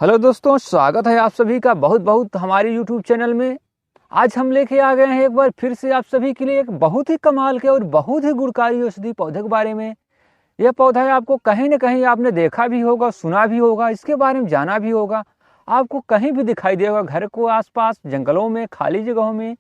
Hello दोस्तों, स्वागत है आप सभी का बहुत बहुत हमारे यूट्यूब चैनल में। आज हम लेके आ गए हैं एक बार फिर से आप सभी के लिए एक बहुत ही कमाल के और बहुत ही गुणकारी औषधि पौधे के बारे में। यह पौधा है, आपको कहीं न कहीं आपने देखा भी होगा, सुना भी होगा, इसके बारे में जाना भी होगा। आपको कहीं भी दिखाई देगा, घर को आसपास, जंगलों में, खाली जगहों में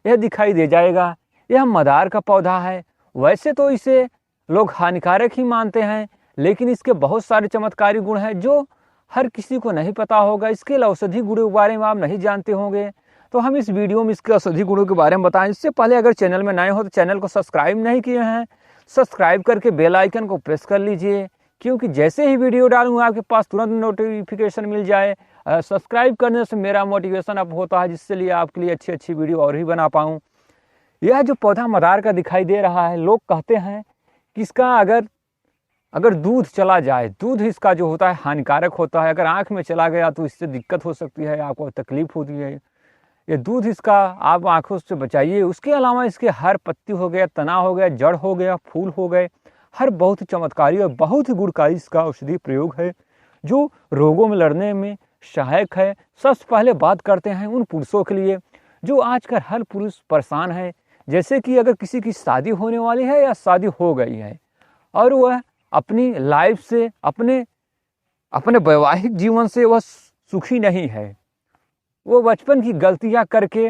यह दिखाई दे जाएगा। यह मदार का पौधा है। वैसे तो इसे लोग हानिकारक ही मानते हैं, लेकिन इसके बहुत सारे चमत्कारी गुण हैं जो हर किसी को नहीं पता होगा। इसके औषधि गुणों के बारे में आप नहीं जानते होंगे, तो हम इस वीडियो में इसके औषधि गुणों के बारे में बताएं। इससे पहले अगर चैनल में नए हो तो चैनल को सब्सक्राइब नहीं किए हैं, सब्सक्राइब करके बेल आइकन को प्रेस कर लीजिए, क्योंकि जैसे ही वीडियो डालूंगा आपके पास तुरंत नोटिफिकेशन मिल जाए। सब्सक्राइब करने से मेरा मोटिवेशन अप होता है, जिससे लिए आपके लिए अच्छी अच्छी वीडियो और भी बना पाऊँ। यह जो पौधा मदार का दिखाई दे रहा है, लोग कहते हैं कि इसका अगर दूध चला जाए, दूध इसका जो होता है हानिकारक होता है। अगर आँख में चला गया तो इससे दिक्कत हो सकती है, आपको तकलीफ होती है। ये दूध इसका आप आँखों से बचाइए। उसके अलावा इसके हर पत्ती हो गया, तना हो गया, जड़ हो गया, फूल हो गए, हर बहुत ही चमत्कारी और बहुत ही गुणकारी इसका औषधि प्रयोग है, जो रोगों में लड़ने में सहायक है। सबसे पहले बात करते हैं उन पुरुषों के लिए जो आजकल हर पुरुष परेशान है। जैसे कि अगर किसी की शादी होने वाली है या शादी हो गई है और वह अपनी लाइफ से, अपने वैवाहिक जीवन से वह सुखी नहीं है। वो बचपन की गलतियां करके,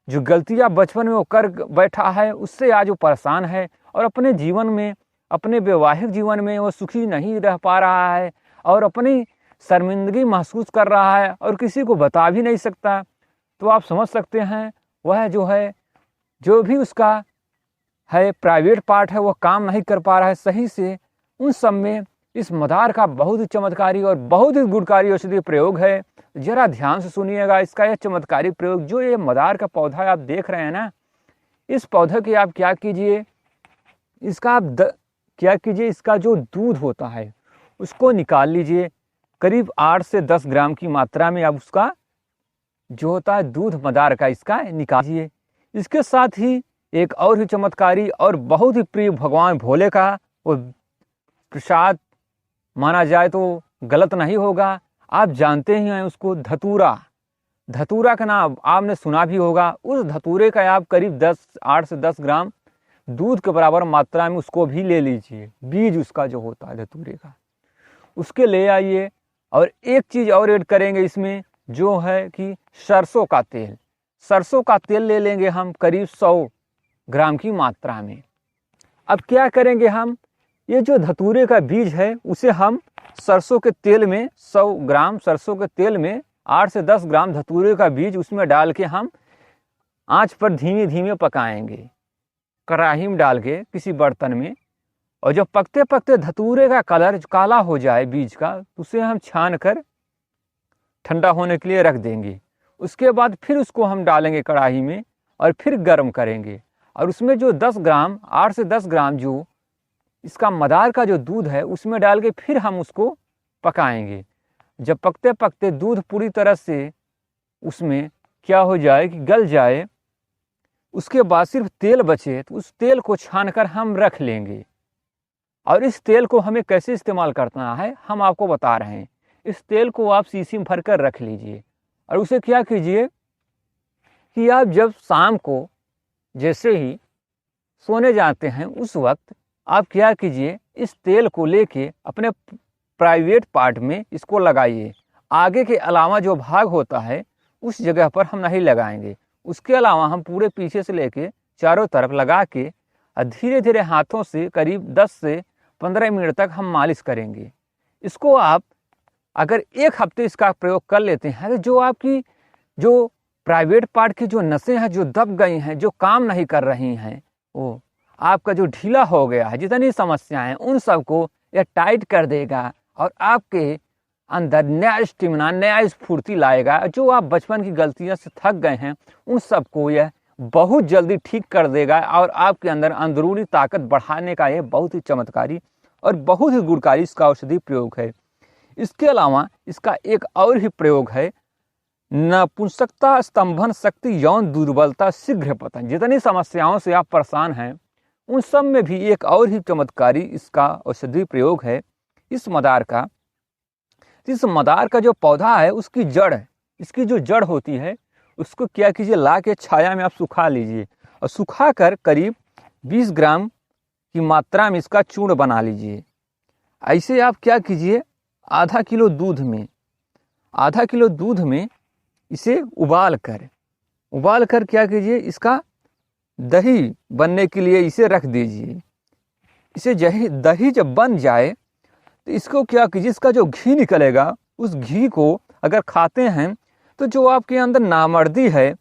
जो गलतियां बचपन में वो कर बैठा है, उससे आज वो परेशान है और अपने जीवन में, अपने वैवाहिक जीवन में वो सुखी नहीं रह पा रहा है और अपनी शर्मिंदगी महसूस कर रहा है और किसी को बता भी नहीं सकता। तो आप समझ सकते हैं, वह जो भी उसका है प्राइवेट पार्ट है, वह काम नहीं कर पा रहा है सही से। उन सब में इस मदार का बहुत ही चमत्कारी और बहुत ही गुणकारी औषधीय प्रयोग है। जरा ध्यान से सुनिएगा इसका यह चमत्कारी प्रयोग। जो ये मदार का पौधा आप देख रहे हैं ना, इस पौधे के आप क्या कीजिए, इसका जो दूध होता है उसको निकाल लीजिए। करीब 8 से 10 ग्राम की मात्रा में आप उसका जो होता है दूध मदार का इसका निकालिए। इसके साथ ही एक और ही चमत्कारी और बहुत ही प्रिय भगवान भोले का वो प्रसाद माना जाए तो गलत नहीं होगा। आप जानते ही हैं उसको, धतूरा का नाम आपने सुना भी होगा। उस धतूरे का आप करीब 8 से 10 ग्राम दूध के बराबर मात्रा में उसको भी ले लीजिए। बीज उसका जो होता है धतूरे का, उसके ले आइए। और एक चीज़ और ऐड करेंगे इसमें, जो है कि सरसों का तेल ले लेंगे हम करीब 100 ग्राम की मात्रा में। अब क्या करेंगे हम, ये जो धतूरे का बीज है उसे हम सरसों के तेल में, 100 ग्राम सरसों के तेल में 8 से 10 ग्राम धतूरे का बीज उसमें डाल के हम आंच पर धीमे धीमे पकाएंगे, कढ़ाई में डाल के किसी बर्तन में। और जब पकते पकते धतूरे का कलर काला हो जाए बीज का, तो उसे हम छान कर ठंडा होने के लिए रख देंगे। उसके बाद फिर उसको हम डालेंगे कढ़ाई में और फिर गर्म करेंगे। और उसमें जो 8 से 10 ग्राम जो इसका मदार का जो दूध है उसमें डाल के फिर हम उसको पकाएंगे। जब पकते पकते दूध पूरी तरह से उसमें क्या हो जाए कि गल जाए, उसके बाद सिर्फ तेल बचे, तो उस तेल को छानकर हम रख लेंगे। और इस तेल को हमें कैसे इस्तेमाल करना है हम आपको बता रहे हैं। इस तेल को आप शीशी में भर कर रख लीजिए और उसे क्या कीजिए कि आप जब शाम को जैसे ही सोने जाते हैं उस वक्त आप क्या कीजिए, इस तेल को लेके अपने प्राइवेट पार्ट में इसको लगाइए। आगे के अलावा जो भाग होता है उस जगह पर हम नहीं लगाएंगे। उसके अलावा हम पूरे पीछे से लेके चारों तरफ लगा के धीरे धीरे हाथों से करीब 10 से 15 मिनट तक हम मालिश करेंगे। इसको आप अगर 1 हफ्ते इसका प्रयोग कर लेते हैं, जो आपकी जो प्राइवेट पार्ट की जो नसें हैं जो दब गई हैं, जो काम नहीं कर रही हैं, वो आपका जो ढीला हो गया है, जितनी समस्याएं उन सबको यह टाइट कर देगा और आपके अंदर नया स्टेमिना, नया स्फूर्ति लाएगा। जो आप बचपन की गलतियों से थक गए हैं उन सबको यह बहुत जल्दी ठीक कर देगा और आपके अंदर अंदरूनी ताकत बढ़ाने का यह बहुत ही चमत्कारी और बहुत ही गुणकारी इसका औषधि प्रयोग है। इसके अलावा इसका एक और ही प्रयोग है, नपुंसकता, स्तंभन शक्ति, यौन दुर्बलता, शीघ्र पतन। जितनी समस्याओं से आप परेशान हैं उन सब में भी एक और ही चमत्कारी इसका औषधि प्रयोग है इस मदार का। तो इस मदार का जो पौधा है उसकी जड़ है, इसकी जो जड़ होती है उसको क्या कीजिए, ला के छाया में आप सुखा लीजिए और सुखा कर करीब 20 ग्राम की मात्रा में इसका चूर्ण बना लीजिए। ऐसे आप क्या कीजिए, आधा किलो दूध में इसे उबाल कर क्या कीजिए, इसका दही बनने के लिए इसे रख दीजिए। इसे दही जब बन जाए तो इसको क्या कीजिए, इसका जो घी निकलेगा उस घी को अगर खाते हैं तो जो आपके अंदर नामर्दी है,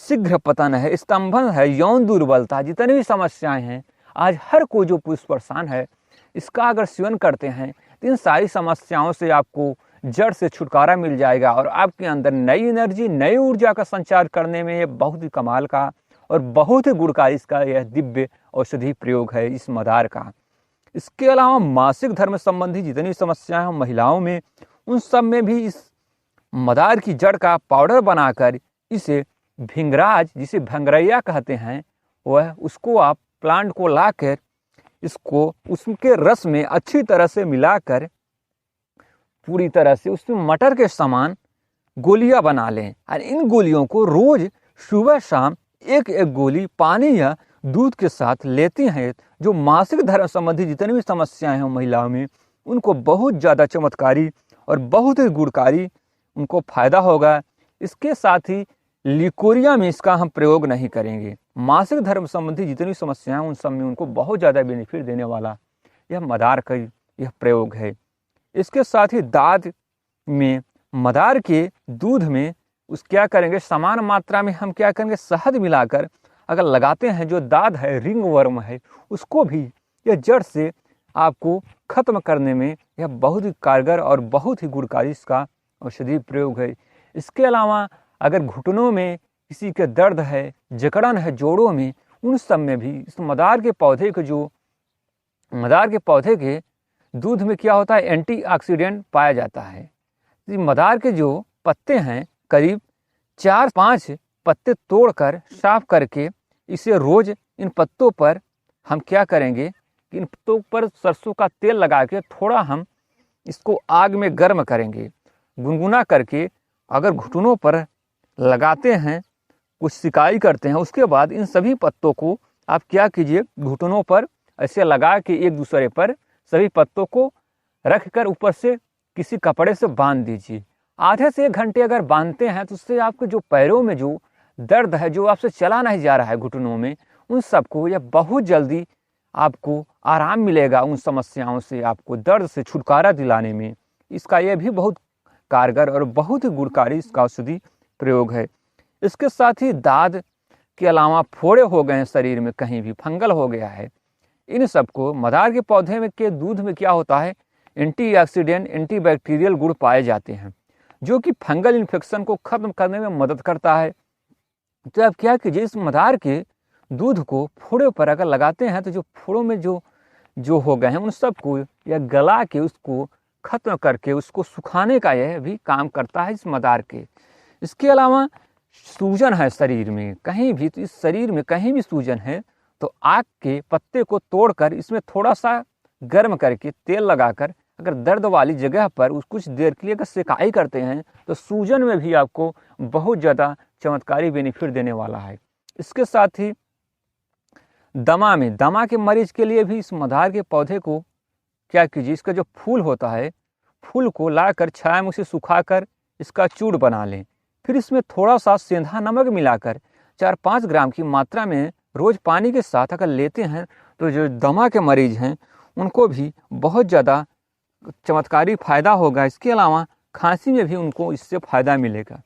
शीघ्र पतन है, स्तंभन है, यौन दुर्बलता, जितनी भी समस्याएं हैं, आज हर कोई जो पुरुष परेशान है, इसका अगर सेवन करते हैं तो इन सारी समस्याओं से आपको जड़ से छुटकारा मिल जाएगा और आपके अंदर नई एनर्जी, नई ऊर्जा का संचार करने में ये बहुत ही कमाल का और बहुत ही गुणकारी इसका यह दिव्य औषधि प्रयोग है इस मदार का। इसके अलावा मासिक धर्म संबंधी जितनी समस्याएं हैं महिलाओं में, उन सब में भी इस मदार की जड़ का पाउडर बनाकर इसे भिंगराज, जिसे भंगरैया कहते हैं, वह उसको आप प्लांट को लाकर इसको उसके रस में अच्छी तरह से मिलाकर पूरी तरह से उसमें मटर के समान गोलियां बना लें और इन गोलियों को रोज सुबह शाम एक गोली पानी या दूध के साथ लेती हैं, जो मासिक धर्म संबंधी जितनी भी समस्याएं हैं महिलाओं में, उनको बहुत ज़्यादा चमत्कारी और बहुत ही गुणकारी उनको फायदा होगा। इसके साथ ही लिकोरिया में इसका हम प्रयोग नहीं करेंगे। मासिक धर्म संबंधी जितनी समस्याएं उन सब में उनको बहुत ज़्यादा बेनिफिट देने वाला यह मदार का यह प्रयोग है। इसके साथ ही दाद में मदार के दूध में क्या करेंगे, समान मात्रा में हम क्या करेंगे, शहद मिलाकर अगर लगाते हैं, जो दाद है, रिंग वर्म है, उसको भी यह जड़ से आपको खत्म करने में यह बहुत ही कारगर और बहुत ही गुणकारी इसका औषधि प्रयोग है। इसके अलावा अगर घुटनों में किसी के दर्द है, जकड़न है जोड़ों में, उन सब में भी इस मदार के पौधे के दूध में क्या होता है, एंटीऑक्सीडेंट पाया जाता है। मदार के जो पत्ते हैं, करीब 4-5 पत्ते तोड़कर साफ करके इसे रोज इन पत्तों पर हम क्या करेंगे कि इन पत्तों पर सरसों का तेल लगा के थोड़ा हम इसको आग में गर्म करेंगे, गुनगुना करके अगर घुटनों पर लगाते हैं, कुछ सिकाई करते हैं, उसके बाद इन सभी पत्तों को आप क्या कीजिए, घुटनों पर ऐसे लगा के एक दूसरे पर सभी पत्तों को रख कर ऊपर से किसी कपड़े से बांध दीजिए। आधे से 1 घंटे अगर बांधते हैं तो उससे आपके जो पैरों में जो दर्द है, जो आपसे चला नहीं जा रहा है घुटनों में, उन सबको यह बहुत जल्दी आपको आराम मिलेगा। उन समस्याओं से आपको दर्द से छुटकारा दिलाने में इसका यह भी बहुत कारगर और बहुत ही गुणकारी इसका औषधि प्रयोग है। इसके साथ ही दाद के अलावा फोड़े हो गए हैं शरीर में, कहीं भी फंगल हो गया है, इन सबको मदार के पौधे में के दूध में क्या होता है, एंटीऑक्सीडेंट, एंटीबैक्टीरियल गुण पाए जाते हैं, जो कि फंगल इन्फेक्शन को खत्म करने में मदद करता है। तो आप क्या कीजिए, इस मदार के दूध को फोड़े पर अगर लगाते हैं तो जो फोड़ों में जो हो गए हैं उन सबको या गला के उसको खत्म करके उसको सुखाने का यह भी काम करता है इस मदार के। इसके अलावा सूजन है शरीर में कहीं भी, तो इस शरीर में कहीं भी सूजन है तो आक के पत्ते को तोड़कर इसमें थोड़ा सा गर्म करके तेल लगाकर अगर दर्द वाली जगह पर उस कुछ देर के लिए अगर सिकाई करते हैं तो सूजन में भी आपको बहुत ज़्यादा चमत्कारी बेनिफिट देने वाला है। इसके साथ ही दमा के मरीज के लिए भी इस मदार के पौधे को क्या कीजिए, इसका जो फूल होता है, फूल को लाकर छाया में उसे सुखाकर इसका चूर्ण बना लें, फिर इसमें थोड़ा सा सेंधा नमक मिलाकर 4-5 ग्राम की मात्रा में रोज पानी के साथ अगर लेते हैं तो जो दमा के मरीज हैं उनको भी बहुत ज़्यादा चमत्कारी फायदा होगा। इसके अलावा खांसी में भी उनको इससे फायदा मिलेगा।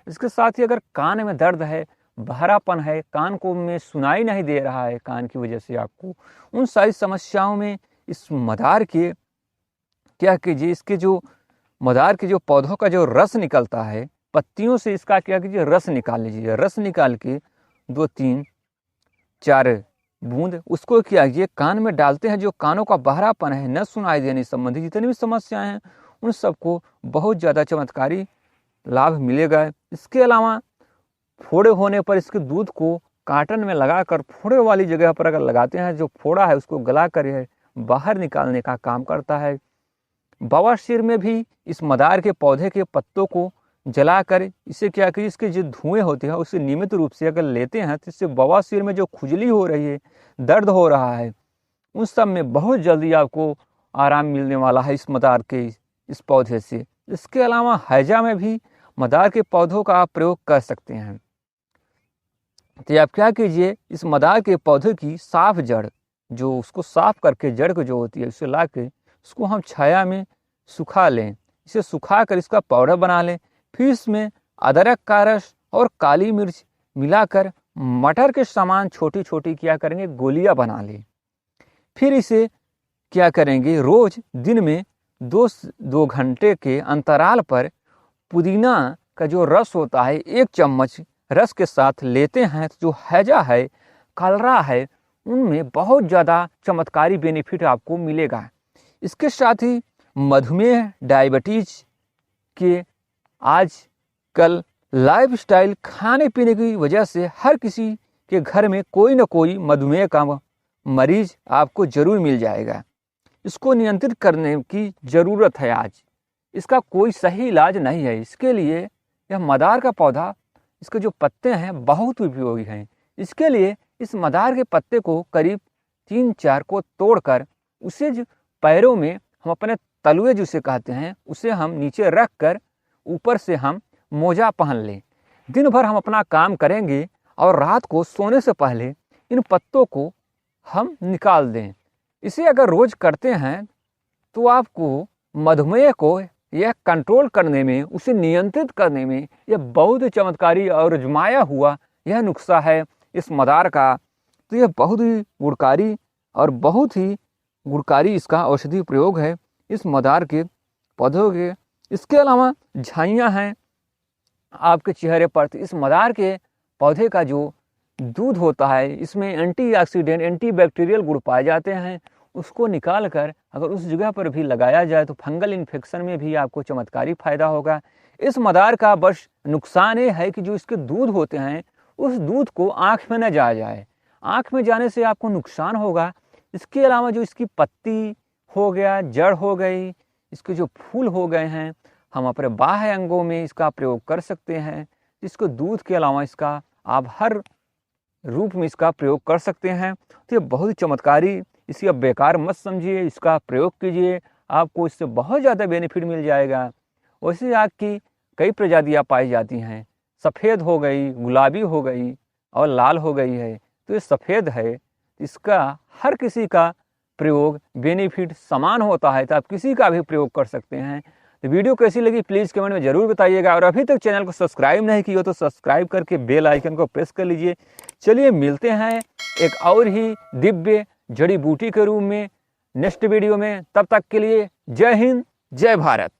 इसके साथ ही अगर कान में दर्द है, बहरापन है, कान को में सुनाई नहीं दे रहा है कान की वजह से आपको, उन सारी समस्याओं में इस मदार के क्या कीजिए, इसके जो मदार के जो पौधों का जो रस निकलता है, पत्तियों से इसका क्या कीजिए, रस निकाल लीजिए। रस निकाल के 2-3-4 बूंद उसको क्या कीजिए, कान में डालते हैं। जो कानों का बहरापन है, न सुनाई देने संबंधी जितनी भी समस्याएं हैं, उन सबको बहुत ज़्यादा चमत्कारी लाभ मिलेगा। इसके अलावा फोड़े होने पर इसके दूध को काटन में लगाकर फोड़े वाली जगह पर अगर लगाते हैं, जो फोड़ा है उसको गला कर बाहर निकालने का काम करता है। बवासीर में भी इस मदार के पौधे के पत्तों को जलाकर इसे क्या कि इसके जो धुएं होते हैं उसे नियमित रूप से अगर लेते हैं तो इससे बवासीर में जो खुजली हो रही है, दर्द हो रहा है, उन सब में बहुत जल्दी आपको आराम मिलने वाला है इस मदार के इस पौधे से। इसके अलावा हैजा में भी मदार के पौधों का आप प्रयोग कर सकते हैं। तो आप क्या कीजिए, इस मदार के पौधे की साफ जड़, जो उसको साफ करके जड़ को जो होती है उसे ला के उसको हम छाया में सुखा लें। इसे सुखा कर इसका पाउडर बना लें। फिर इसमें अदरक का रस और काली मिर्च मिलाकर मटर के समान छोटी छोटी क्या करेंगे, गोलियां बना लें। फिर इसे क्या करेंगे, रोज दिन में 2 घंटे के अंतराल पर पुदीना का जो रस होता है 1 चम्मच रस के साथ लेते हैं तो जो हैजा है, कलरा है, उनमें बहुत ज़्यादा चमत्कारी बेनिफिट आपको मिलेगा। इसके साथ ही मधुमेह, डायबिटीज के आजकल लाइफस्टाइल खाने पीने की वजह से हर किसी के घर में कोई ना कोई मधुमेह का मरीज आपको जरूर मिल जाएगा। इसको नियंत्रित करने की ज़रूरत है। आज इसका कोई सही इलाज नहीं है। इसके लिए यह मदार का पौधा, इसके जो पत्ते हैं बहुत उपयोगी हैं। इसके लिए इस मदार के पत्ते को करीब 3-4 को तोड़कर उसे जो पैरों में हम अपने तलुए जिसे कहते हैं उसे हम नीचे रख कर ऊपर से हम मोजा पहन लें। दिन भर हम अपना काम करेंगे और रात को सोने से पहले इन पत्तों को हम निकाल दें। इसे अगर रोज करते हैं तो आपको मधुमेह को यह कंट्रोल करने में, उसे नियंत्रित करने में यह बहुत ही चमत्कारी और आजमाया हुआ यह नुस्खा है इस मदार का। तो यह बहुत ही गुणकारी और बहुत ही गुणकारी इसका औषधि प्रयोग है इस मदार के पौधों के। इसके अलावा झाइयाँ हैं आपके चेहरे पर, तो इस मदार के पौधे का जो दूध होता है इसमें एंटीऑक्सीडेंट, एंटीबैक्टीरियल गुण पाए जाते हैं। उसको निकाल कर अगर उस जगह पर भी लगाया जाए तो फंगल इन्फेक्शन में भी आपको चमत्कारी फायदा होगा। इस मदार का बस नुकसान ये है कि जो इसके दूध होते हैं उस दूध को आँख में न जाए। आँख में जाने से आपको नुकसान होगा। इसके अलावा जो इसकी पत्ती हो गया, जड़ हो गई, इसके जो फूल हो गए हैं, हम अपने बाह्य अंगों में इसका प्रयोग कर सकते हैं। इसको दूध के अलावा इसका आप हर रूप में इसका प्रयोग कर सकते हैं। तो ये बहुत ही चमत्कारी, इसी अब बेकार मत समझिए, इसका प्रयोग कीजिए, आपको इससे बहुत ज़्यादा बेनिफिट मिल जाएगा। वैसे आग की कई प्रजातियाँ पाई जाती हैं, सफ़ेद हो गई, गुलाबी हो गई और लाल हो गई है। तो ये सफ़ेद है, इसका हर किसी का प्रयोग बेनिफिट समान होता है, तो आप किसी का भी प्रयोग कर सकते हैं। तो वीडियो कैसी लगी प्लीज़ कमेंट में ज़रूर बताइएगा। और अभी तक चैनल को सब्सक्राइब नहीं किया तो सब्सक्राइब करके बेल आइकन को प्रेस कर लीजिए। चलिए मिलते हैं एक और ही दिव्य जड़ी बूटी के रूप में नेक्स्ट वीडियो में। तब तक के लिए जय हिंद, जय भारत।